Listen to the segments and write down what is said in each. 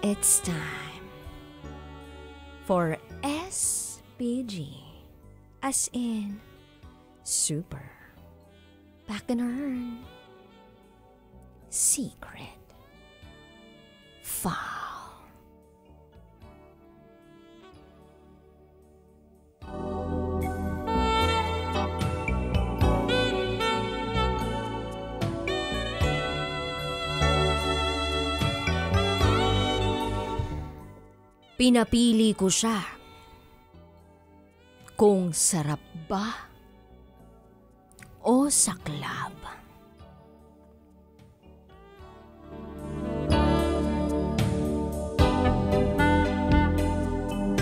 It's time for SPG, as in Super Bacchanal Secret File. Pinapili ko siya kung sarap ba o saklab.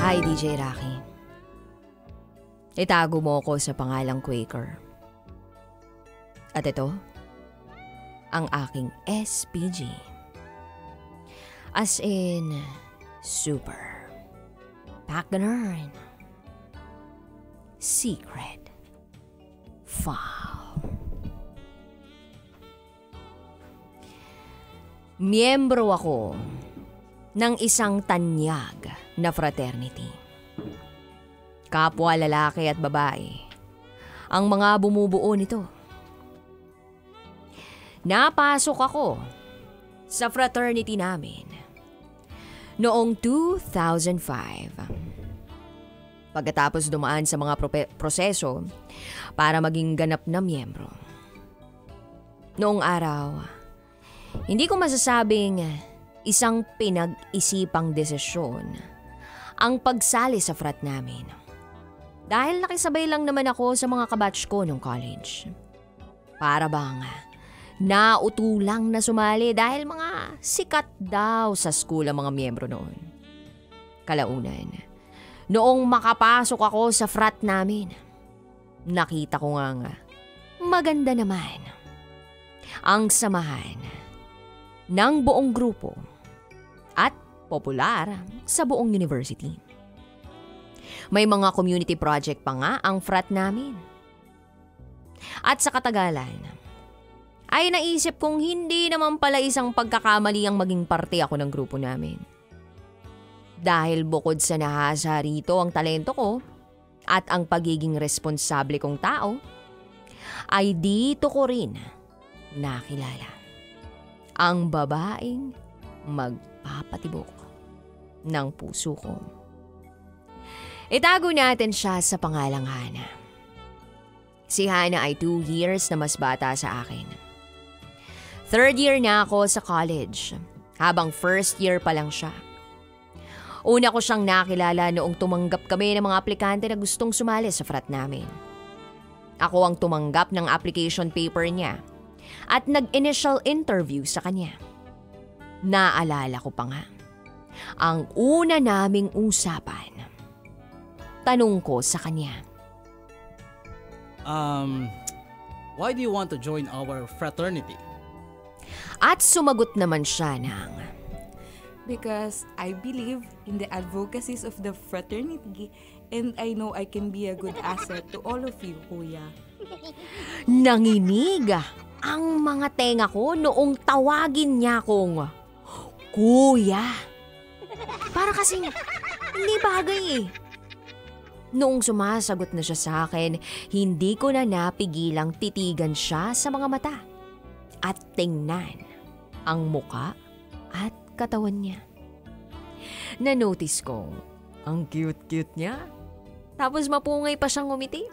Hi, DJ Rocky. Itago mo ako sa pangalang Quaker. At ito, ang aking SPG. As in, Super Bacchanal Secret File. Miyembro ako ng isang tanyag na fraternity. Kapwa lalaki at babae ang mga bumubuo nito. Napasok ako sa fraternity namin noong 2005. Pagkatapos dumaan sa mga proseso para maging ganap na miyembro. Noong araw, hindi ko masasabing isang pinag-isipang desisyon ang pagsali sa frat namin. Dahil nakisabay lang naman ako sa mga kabatch ko nung college. Para bang nautulang na sumali dahil mga sikat daw sa school ang mga miyembro noon. Kalaunan, noong makapasok ako sa frat namin, nakita ko nga maganda naman ang samahan ng buong grupo at popular sa buong university. May mga community project pa nga ang frat namin. At sa katagalan, ay naisip kong hindi naman pala isang pagkakamali ang maging parte ako ng grupo namin. Dahil bukod sa nahasa rito ang talento ko at ang pagiging responsable kong tao, ay dito ko rin nakilala ang babaeng magpapatibok ng puso ko. Itago natin siya sa pangalang Hana. Si Hana ay 2 years na mas bata sa akin. 3rd year na ako sa college, habang 1st year pa lang siya. Una ko siyang nakilala noong tumanggap kami ng mga aplikante na gustong sumali sa frat namin. Ako ang tumanggap ng application paper niya at nag-initial interview sa kanya. Naalala ko pa nga, ang una naming usapan. Tanong ko sa kanya, Why do you want to join our fraternity? At sumagot naman siya ng, Because I believe in the advocacies of the fraternity and I know I can be a good asset to all of you, Kuya. Nanginig ang mga tenga ko noong tawagin niya akong Kuya. Para kasing hindi bagay eh. Noong sumasagot na siya sa akin, hindi ko na napigilang titigan siya sa mga mata at tingnan ang muka at katawan niya. Na-notice ko, ang cute-cute niya. Tapos mapungay pa siyang ngumiti.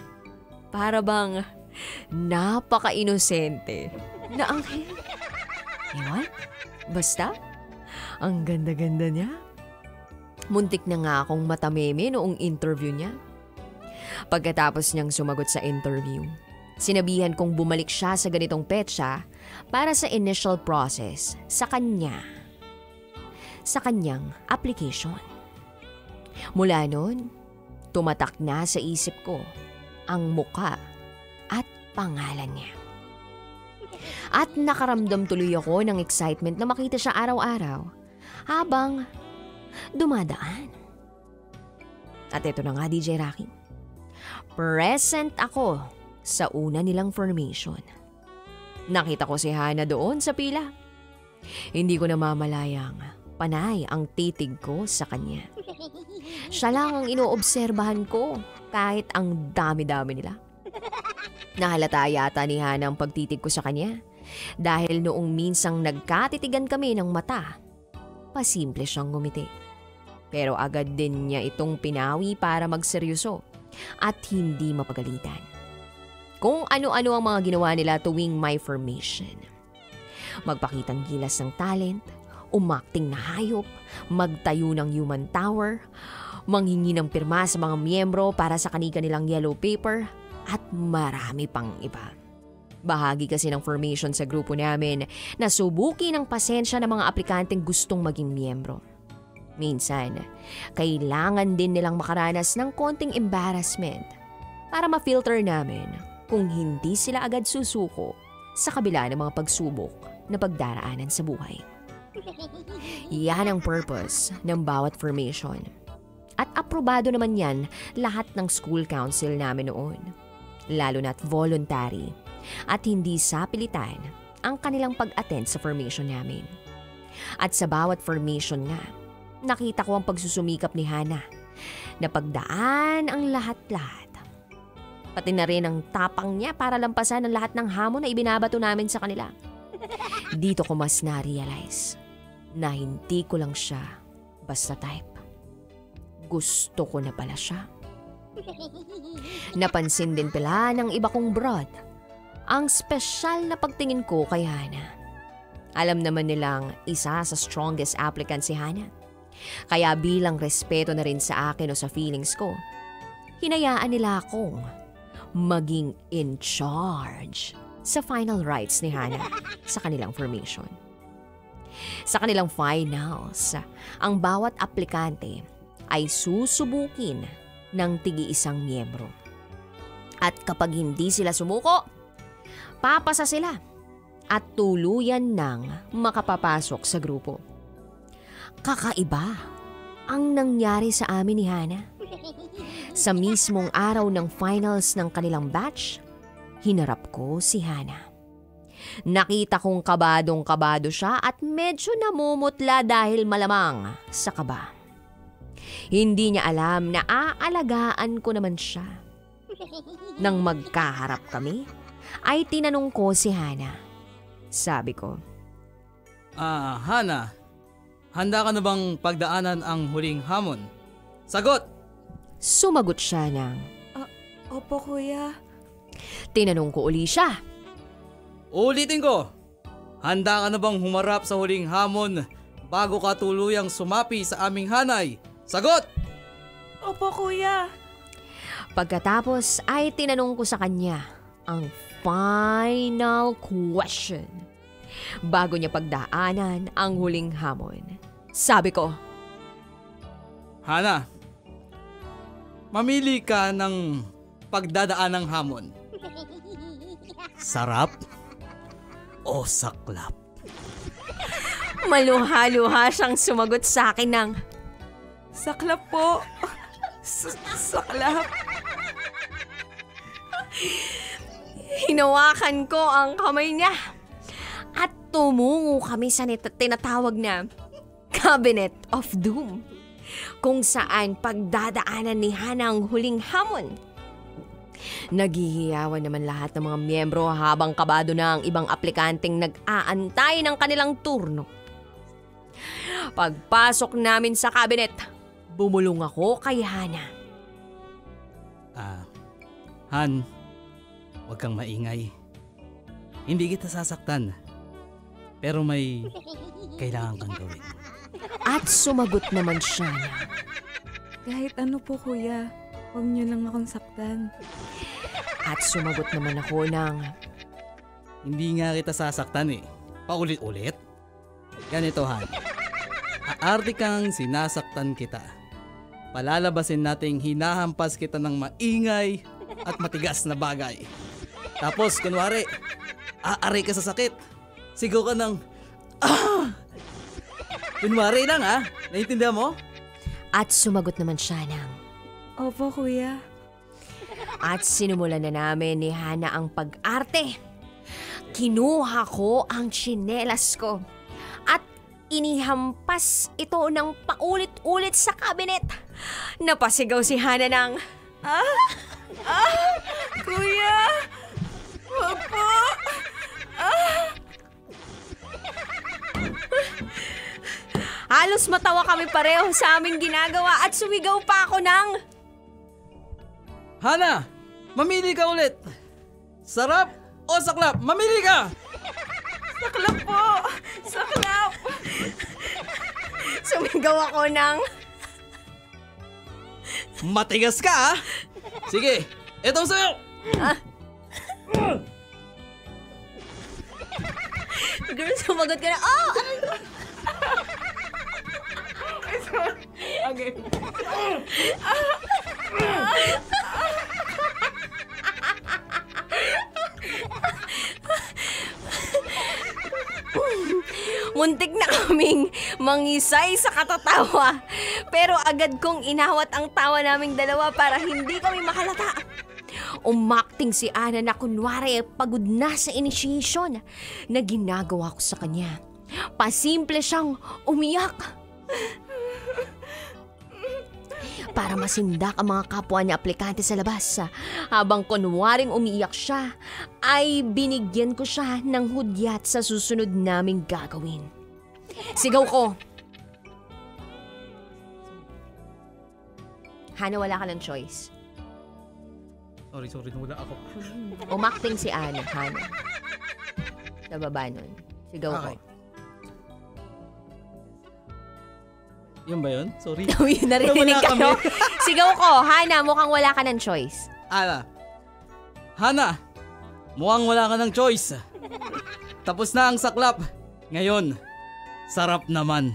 Para bang napaka-inosente na anghel. Ewan, basta, ang ganda-ganda niya. Muntik na nga akong matameme noong interview niya. Pagkatapos niyang sumagot sa interview, sinabihan kong bumalik siya sa ganitong petsa para sa initial process sa kanyang application. Mula noon, tumatak na sa isip ko ang muka at pangalan niya. At nakaramdam tuloy ako ng excitement na makita siya araw-araw habang dumadaan. At ito na nga, DJ Rocky. Present ako sa una nilang formation. Nakita ko si Hana doon sa pila. Hindi ko namamalayang Panay ang titig ko sa kanya. Siya lang ang inoobserbahan ko kahit ang dami-dami nila. Nahalata yata ni Hana ang pagtitig ko sa kanya dahil noong minsang nagkatitigan kami ng mata, pasimple siyang ngumiti. Pero agad din niya itong pinawi para magseryoso at hindi mapagalitan. Kung ano-ano ang mga ginawa nila tuwing may formation. Magpakitang gilas ng talent, umakting na hayop, magtayo ng human tower, manghingi ng pirma sa mga miyembro para sa kani-kanilang yellow paper, at marami pang iba. Bahagi kasi ng formation sa grupo namin na subuki ng pasensya ng mga aplikanteng gustong maging miyembro. Minsan, kailangan din nilang makaranas ng konting embarrassment para ma-filter namin kung hindi sila agad susuko sa kabila ng mga pagsubok na pagdaraanan sa buhay. Yan ang purpose ng bawat formation. At aprobado naman yan lahat ng school council namin noon. Lalo na't voluntary at hindi sa pilitan ang kanilang pag-attend sa formation namin. At sa bawat formation nga, nakita ko ang pagsusumikap ni Hana na pagdaan ang lahat-lahat. Pati na rin ang tapang niya para lampasan ang lahat ng hamon na ibinabato namin sa kanila. Dito ko mas na-realize na hindi ko lang siya basta type. Gusto ko na pala siya. Napansin din pala ng iba kong broad ang espesyal na pagtingin ko kay Hana. Alam naman nilang isa sa strongest applicant si Hana. Kaya bilang respeto na rin sa akin o sa feelings ko, hinayaan nila akong maging in charge sa final rites ni Hana sa kanilang formation. Sa kanilang finals, ang bawat aplikante ay susubukin ng tigi-isang miyembro. At kapag hindi sila sumuko, papasa sila at tuluyan ng makapapasok sa grupo. Kakaiba ang nangyari sa amin ni Hana. Sa mismong araw ng finals ng kanilang batch, hinarap ko si Hana. Nakita kong kabadong-kabado siya at medyo namumutla dahil malamang sa kaba. Hindi niya alam na aalagaan ko naman siya. Nang magkaharap kami, ay tinanong ko si Hana. Sabi ko, Hana, handa ka na bang pagdaanan ang huling hamon? Sagot! Sumagot siya ng, Opo, kuya. Tinanong ko uli siya. Ulitin ko, handa ka na bang humarap sa huling hamon bago ka tuluyang sumapi sa aming hanay? Sagot! Opo, kuya. Pagkatapos ay tinanong ko sa kanya ang final question bago niya pagdaanan ang huling hamon. Sabi ko, Hana, mamili ka ng pagdadaan ng hamon. Sarap o saklap? maluha-luha siyang sumagot sa akin ng, Saklap po. Saklap. hinawakan ko ang kamay niya at tumungo kami sa tinatawag na Cabinet of Doom, kung saan pagdadaanan ni Hana ang huling hamon. Naghihiyawan naman lahat ng mga miyembro habang kabado na ang ibang aplikanteng nag-aantay ng kanilang turno. Pagpasok namin sa cabinet, bumulong ako kay Hana. Han, huwag kang maingay. Hindi kita sasaktan, pero may kailangan kang gawin. At sumagot naman siya na, Kahit ano po, kuya. Huwag niyo lang akong saktan. At sumagot naman ako ng, Hindi nga kita sasaktan eh. Paulit-ulit. Ganito, Han. Aarte kang sinasaktan kita. Palalabasin nating hinahampas kita ng maingay at matigas na bagay. Tapos, kunwari, aari ka sa sakit. Sigaw ka ng, Kunwari lang Naintindihan mo? at sumagot naman siya ng, Opo, kuya. at sinumulan na namin ni Hana ang pag-arte. Kinuha ko ang tsinelas ko at inihampas ito ng paulit-ulit sa cabinet. Napasigaw si Hana ng, Kuya! Wag po! halos matawa kami pareho sa aming ginagawa at sumigaw pa ako ng, Hana, mamili ka ulit. Sarap o saklap? Mamili ka! Saklap po! Saklap! sumigaw ako ng, Matigas ka ha? Sige, etong sa'yo! girl, sumagot ka na, aray ko. Okay. Muntik na kaming mangisay sa katatawa. Pero agad kong inawat ang tawa naming dalawa para hindi kami mahalata. Umakting si Ana na kunwari pagod na sa initiation na ginagawa ko sa kanya. Pasimple siyang umiyak. Para masindak ang mga kapwa niya aplikante sa labas. Habang kunwaring umiiyak siya, ay binigyan ko siya ng hudyat sa susunod naming gagawin. Sigaw ko, Hana, wala ka ng choice. Sorry, wala ako. Umakting si Hana. Sa baba nun. Sigaw ko. Okay. Yun ba yun? Sorry. Uy, narinig Wala ka, kami. no? Sigaw ko, Hana, mukhang wala ka ng choice. Hana, mukhang wala ka ng choice. Tapos na ang saklap. Ngayon, sarap naman.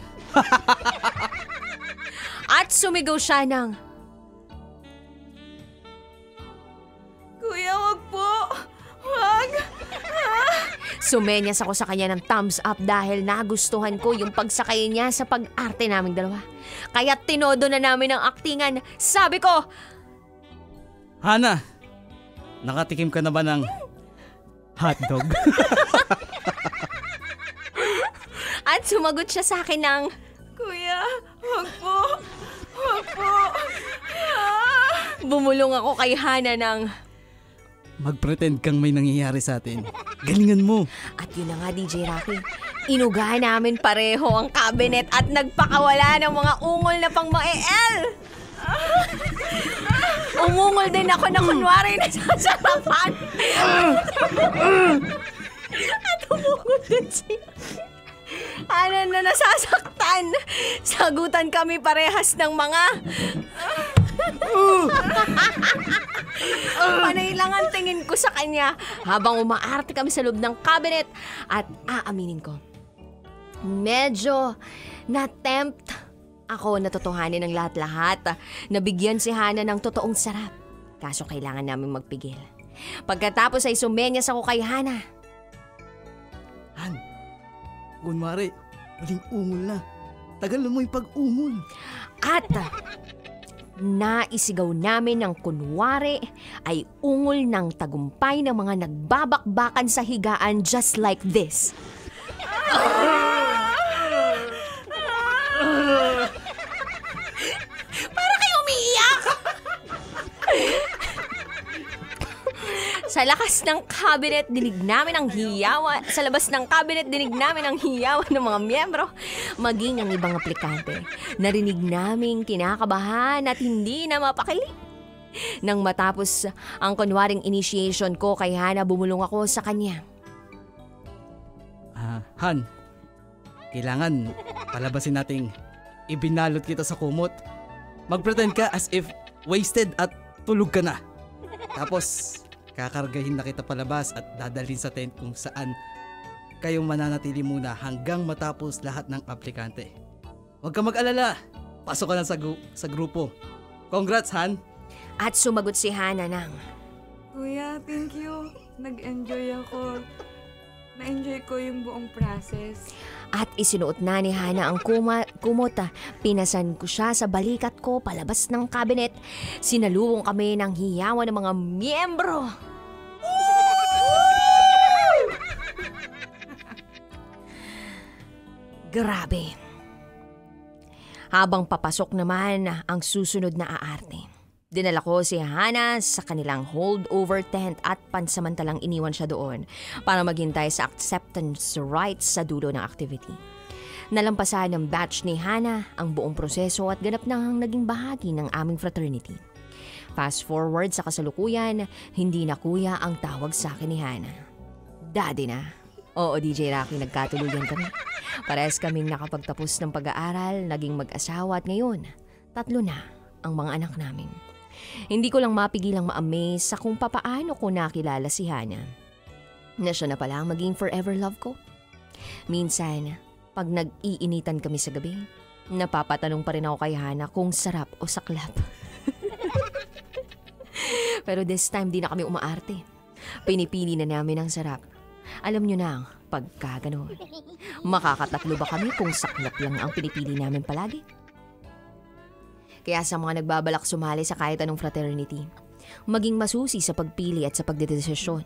At sumigaw siya ng, Kuya, wag po! Wag! sumenyas ako sa kanya ng thumbs up dahil nagustuhan ko yung pagsakay niya sa pag-arte naming dalawa. Kaya tinodo na namin ang aktingan. Sabi ko, Hana, nakatikim ka na ba ng hotdog? at sumagot siya sa akin ng, Kuya, wag po! Wag po! bumulong ako kay Hana ng, Mag-pretend kang may nangyayari sa atin. Galingan mo. at yun na nga, DJ Rocky, inuga namin pareho ang cabinet at nagpakawala ng mga ungol na pang ma-el. Umungol din ako na kunwari nasasarapan. At umungol din siya. Ano na nasasaktan. Sagutan kami parehas ng mga... Panay lang ang tingin ko sa kanya habang umaarte kami sa loob ng cabinet. At aaminin ko, medyo na-tempt ako na totohanin ng lahat-lahat. Nabigyan si Hana ng totoong sarap. Kaso kailangan namin magpigil. Pagkatapos ay sumenyas ako kay Hana. Han, kunwari, maling ungol na. Tagal mo yung pag-ungol. At naisigaw namin ng kunwari ay ungol ng tagumpay ng mga nagbabakbakan sa higaan just like this. Para kayo umiiyak! Sa lakas ng cabinet, dinig namin ang hiyawan. Sa labas ng cabinet, dinig namin ang hiyawan ng mga miyembro. Maging ang ibang aplikante. Narinig naming kinakabahan at hindi na mapakali. Nang matapos ang kunwaring initiation ko kay Hana, bumulong ako sa kanya. Han, kailangan palabasin nating ibinalot kita sa kumot. Mag-pretend ka as if wasted at tulog ka na. Tapos, kakargahin na kita palabas at dadalhin sa tent kung saan kayong mananatili muna hanggang matapos lahat ng aplikante. Huwag ka mag-alala. Pasok ka na sa grupo. Congrats, Han! At sumagot si Hana ng, Kuya, thank you. Nag-enjoy ako. Na-enjoy ko yung buong process. at isinuot na ni Hana ang kumot. Pinasan ko siya sa balikat ko palabas ng cabinet. Sinalubong kami ng hiyawan ng mga miyembro. Grabe. Habang papasok naman ang susunod na aarte, dinala ko si Hana sa kanilang holdover tent at pansamantalang iniwan siya doon para maghintay sa acceptance rites sa dulo ng activity. Nalampasan ng batch ni Hana ang buong proseso at ganap nang naging bahagi ng aming fraternity. Fast forward sa kasalukuyan, hindi na kuya ang tawag sa akin ni Hana. Daddy na. Oo, DJ Rocky, nagkatuluyan kami. Parehas kaming nakapagtapos ng pag-aaral, naging mag-asawa at ngayon, 3 na ang mga anak namin. Hindi ko lang mapigilang ma-amaze sa kung papaano ko nakilala si Hana. Na siya na pala ang maging forever love ko. Minsan, pag nag-iinitan kami sa gabi, napapatanong pa rin ako kay Hana kung sarap o saklap. Pero this time di na kami umaarte. Pinipili na namin ang sarap. Alam nyo na ang pagkaganon. Makakatatlo ba kami kung saklap lang ang pinipili namin palagi? Kaya sa mga nagbabalak sumali sa kahit anong fraternity, maging masusi sa pagpili at sa pagdedesisyon.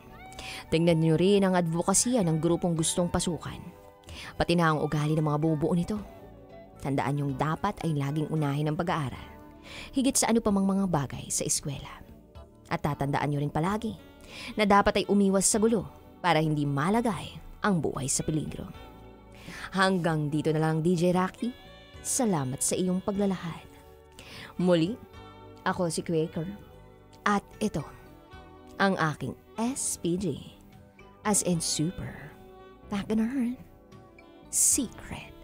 Tingnan nyo rin ang advokasya ng grupong gustong pasukan. Pati na ang ugali ng mga bumubuo nito. Tandaan yung dapat ay laging unahin ang pag-aaral. Higit sa ano pa mang mga bagay sa eskwela. At tatandaan nyo rin palagi na dapat ay umiwas sa gulo para hindi malagay ang buhay sa peligro. Hanggang dito na lang, DJ Rocky. Salamat sa iyong paglalahad. Muli, ako si Quaker. At ito, ang aking SPG. As in super, Back in her secret.